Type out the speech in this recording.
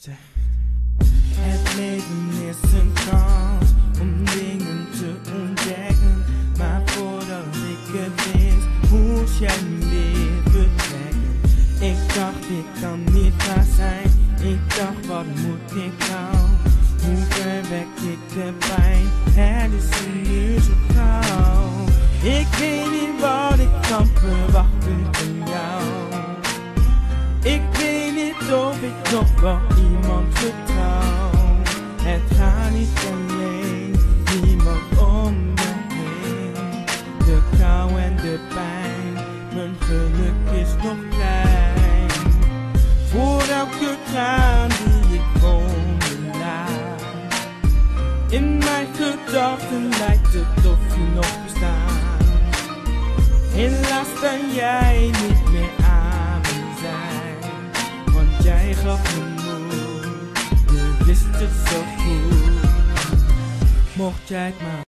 Luister. Het leven is een kans om dingen te ontdekken, maar voordat ik het wist, moest jij weer vertrekken. Ik dacht dit kan niet waar zijn, ik dacht wat moet ik nou? Hoe verwek ik de pijn, het is nu zo gauw. Ik weet niet wat ik kan verwachten van jou. Ik weet niet of ik nog wel iemand vertrouw. Het gaat niet alleen, niemand om me heen. De kou en de pijn, mijn geluk is nog klein. Voor elke traan die ik onderlaat. In mijn gedachten lijkt het of je nog bestaat. Helaas kan jij niet meer aan me zijn, want jij gaf me moed, je wist het zo goed. Mocht jij het maar